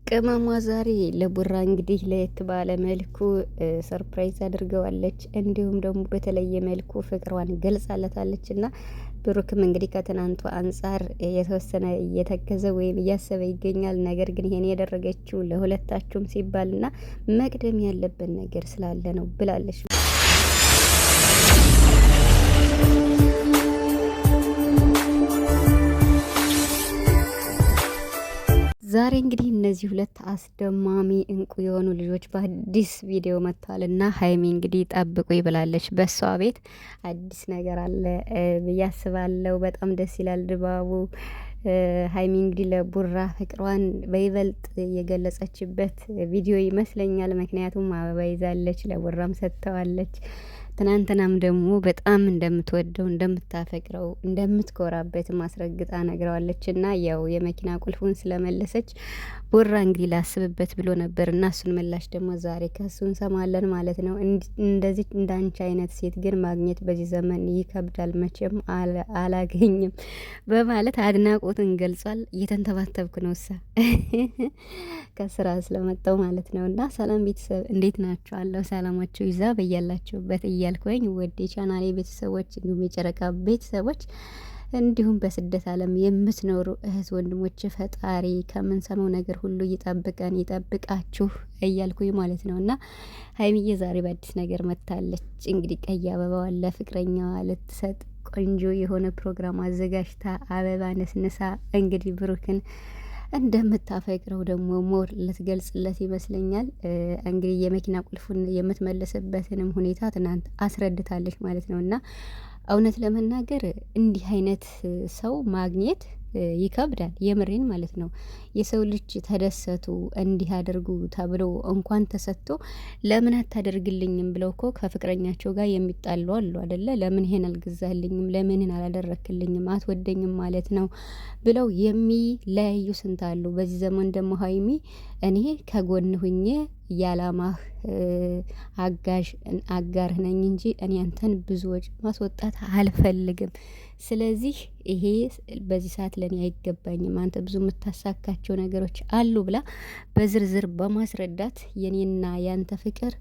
ቅመሟ ዛሬ ለቡራ እንግዲህ ለየት ባለ መልኩ ሰርፕራይዝ አድርገዋለች። እንዲሁም ደግሞ በተለየ መልኩ ፍቅሯን ገልጻለታለች እና ብሩክም እንግዲህ ከትናንቱ አንጻር የተወሰነ እየተከዘ ወይም እያሰበ ይገኛል። ነገር ግን ይሄን ያደረገችው ለሁለታችሁም ሲባልና መቅደም ያለበት ነገር ስላለ ነው ብላለች። ዛሬ እንግዲህ እነዚህ ሁለት አስደማሚ እንቁ የሆኑ ልጆች በአዲስ ቪዲዮ መጥተዋል እና ሀይሚ እንግዲህ ጠብቁ ይብላለች። በሷ ቤት አዲስ ነገር አለ ብዬ አስባለሁ። በጣም ደስ ይላል ድባቡ። ሀይሚ እንግዲህ ለቡራ ፍቅሯን በይበልጥ የገለጸችበት ቪዲዮ ይመስለኛል። ምክንያቱም አበባ ይዛለች፣ ለቡራም ሰጥተዋለች። ትናንትናም ደግሞ በጣም እንደምትወደው እንደምታፈቅረው እንደምትኮራበት ማስረግጣ ነግረዋለች እና ያው የመኪና ቁልፉን ስለመለሰች ቡራ እንግዲህ ላስብበት ብሎ ነበር እና እሱን ምላሽ ደግሞ ዛሬ ከሱ እንሰማለን ማለት ነው። እንደዚህ እንዳንቺ አይነት ሴት ግን ማግኘት በዚህ ዘመን ይከብዳል፣ መቼም አላገኝም በማለት አድናቆትን ገልጿል። እየተንተባተብኩ ነው እሳ ከስራ ስለመጣው ማለት ነው። እና ሰላም ቤተሰብ እንዴት ናችኋለሁ? ሰላማችሁ ይዛ በያላችሁበት እያልኩኝ ወደ ቻናሌ ቤተሰቦች እንዲሁም የጨረቃ ቤተሰቦች እንዲሁም በስደት ዓለም የምትኖሩ እህት ወንድሞች ፈጣሪ ከምንሰማው ነገር ሁሉ ይጠብቀን ይጠብቃችሁ እያልኩኝ ማለት ነው። እና ሀይሚዬ ዛሬ በአዲስ ነገር መጥታለች። እንግዲህ ቀይ አበባዋን ለፍቅረኛዋ ልትሰጥ ቆንጆ የሆነ ፕሮግራም አዘጋጅታ አበባ ነስንሳ እንግዲህ ብሩክን እንደምታፈቅረው ደግሞ ሞር ልትገልጽለት ይመስለኛል። እንግዲህ የመኪና ቁልፉን የምትመልስበትንም ሁኔታ ትናንት አስረድታለች ማለት ነው። እና እውነት ለመናገር እንዲህ አይነት ሰው ማግኘት ይከብዳል። የምሬን ማለት ነው። የሰው ልጅ ተደሰቱ እንዲህ አድርጉ ተብሎ እንኳን ተሰጥቶ ለምን አታደርግልኝም ብለው እኮ ከፍቅረኛቸው ጋር የሚጣሉ አሉ አይደለ? ለምን ይሄን አልገዛልኝም፣ ለምን አላደረክልኝም፣ አትወደኝም ማለት ነው ብለው የሚለያዩ ስንት አሉ። በዚህ ዘመን ደግሞ ሀይሚ እኔ ከጎን ሁኜ ያላማህ አጋር ነኝ እንጂ እኔ አንተን ብዙ ወጪ ማስወጣት አልፈልግም። ስለዚህ ይሄ በዚህ ሰዓት ለኔ አይገባኝም፣ አንተ ብዙ የምታሳካቸው ነገሮች አሉ ብላ በዝርዝር በማስረዳት የኔና ያንተ ፍቅር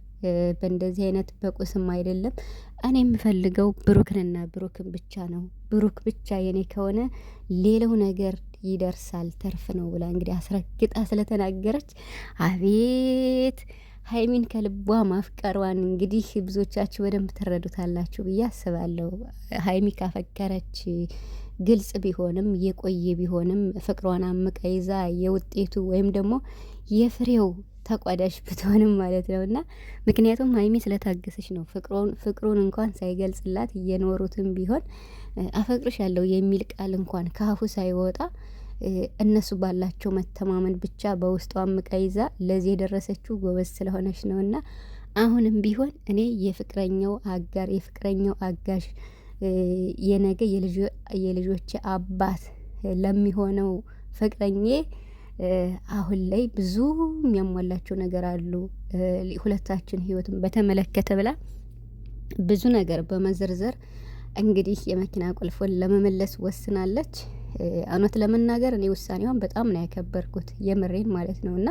በእንደዚህ አይነት በቁስም አይደለም፣ እኔ የምፈልገው ብሩክንና ብሩክን ብቻ ነው። ብሩክ ብቻ የኔ ከሆነ ሌላው ነገር ይደርሳል ተርፍ ነው ብላ እንግዲህ አስረግጣ ስለተናገረች አቤት ሀይሚን ከልቧ ማፍቀሯን እንግዲህ ብዙዎቻችሁ በደንብ ትረዱታላችሁ ብዬ አስባለሁ። ሀይሚ ካፈቀረች ግልጽ ቢሆንም የቆየ ቢሆንም ፍቅሯን አምቃ ይዛ የውጤቱ ወይም ደግሞ የፍሬው ተቋዳሽ ብትሆንም ማለት ነው። እና ምክንያቱም ሀይሚ ስለታገሰች ነው። ፍቅሩን እንኳን ሳይገልጽላት እየኖሩትም ቢሆን አፈቅርሻለሁ የሚል ቃል እንኳን ከአፉ ሳይወጣ እነሱ ባላቸው መተማመን ብቻ በውስጧ አምቃ ይዛ ለዚህ የደረሰችው ጎበዝ ስለሆነች ነው። እና አሁንም ቢሆን እኔ የፍቅረኛው አጋር የፍቅረኛው አጋዥ የነገ የልጆች አባት ለሚሆነው ፍቅረኛዬ አሁን ላይ ብዙ የሚያሟላቸው ነገር አሉ። ሁለታችን ህይወትን በተመለከተ ብላ ብዙ ነገር በመዘርዘር እንግዲህ የመኪና ቁልፉን ለመመለስ ወስናለች። እውነት ለመናገር እኔ ውሳኔዋን በጣም ነው ያከበርኩት፣ የምሬን ማለት ነው። እና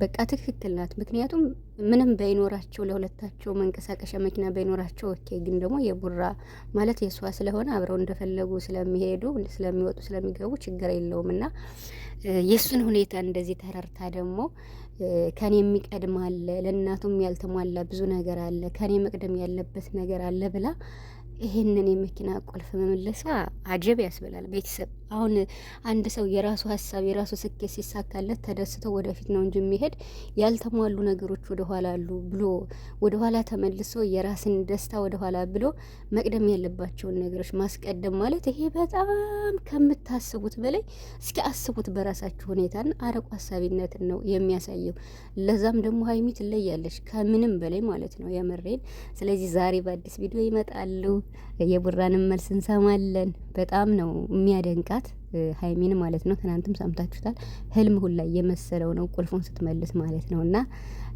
በቃ ትክክል ናት። ምክንያቱም ምንም በይኖራቸው ለሁለታቸው መንቀሳቀሻ መኪና በይኖራቸው ኦኬ፣ ግን ደግሞ የቡራ ማለት የሷ ስለሆነ አብረው እንደፈለጉ ስለሚሄዱ ስለሚወጡ ስለሚገቡ ችግር የለውም። እና የእሱን ሁኔታ እንደዚህ ተረርታ ደግሞ ከኔ የሚቀድም አለ፣ ለእናቱም ያልተሟላ ብዙ ነገር አለ፣ ከኔ መቅደም ያለበት ነገር አለ ብላ ይሄንን የመኪና ቁልፍ መመለሷ አጀብ ያስብላል። ቤተሰብ አሁን አንድ ሰው የራሱ ሀሳብ የራሱ ስኬት ሲሳካለት ተደስቶ ወደፊት ነው እንጂ የሚሄድ ያልተሟሉ ነገሮች ወደ ኋላ አሉ ብሎ ወደ ኋላ ተመልሶ የራስን ደስታ ወደ ኋላ ብሎ መቅደም ያለባቸውን ነገሮች ማስቀደም ማለት ይሄ በጣም ከምታስቡት በላይ እስኪ አስቡት። በራሳችሁ ሁኔታን አረቆ ሀሳቢነትን ነው የሚያሳየው። ለዛም ደግሞ ሀይሚ ትለያለች ከምንም በላይ ማለት ነው፣ የምሬን። ስለዚህ ዛሬ በአዲስ ቪዲዮ ይመጣሉ። የቡራንም መልስ እንሰማለን። በጣም ነው የሚያደንቃት ሀይሚን ማለት ነው። ትናንትም ሰምታችሁታል። ህልም ሁላ የመሰለው ነው ቁልፉን ስትመልስ ማለት ነው። እና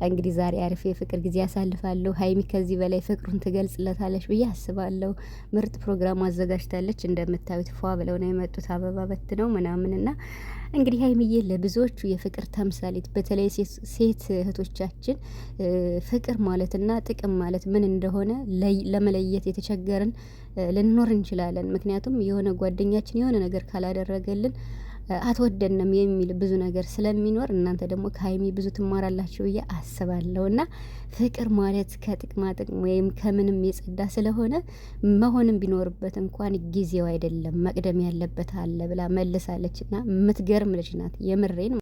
እንግዲህ ዛሬ አሪፍ የፍቅር ጊዜ ያሳልፋለሁ። ሀይሚ ከዚህ በላይ ፍቅሩን ትገልጽለታለች ብዬ አስባለሁ። ምርጥ ፕሮግራም አዘጋጅታለች። እንደምታዩት ፏ ብለው ነው የመጡት አበባ በት ነው ምናምንና እንግዲህ ሀይሚዬ ለብዙዎቹ የፍቅር ተምሳሌት በተለይ ሴት እህቶቻችን ፍቅር ማለትና ጥቅም ማለት ምን እንደሆነ ለመለየት የተቸገርን ልንኖር እንችላለን። ምክንያቱም የሆነ ጓደኛችን የሆነ ነገር ካላደረገልን አትወደንም የሚል ብዙ ነገር ስለሚኖር እናንተ ደግሞ ከሀይሚ ብዙ ትማራላችሁ ብዬ አስባለሁ። እና ፍቅር ማለት ከጥቅማ ጥቅም ወይም ከምንም የጸዳ ስለሆነ መሆንም ቢኖርበት እንኳን ጊዜው አይደለም መቅደም ያለበት አለ ብላ መልሳለች። እና የምትገርም ልጅ ናት የምሬን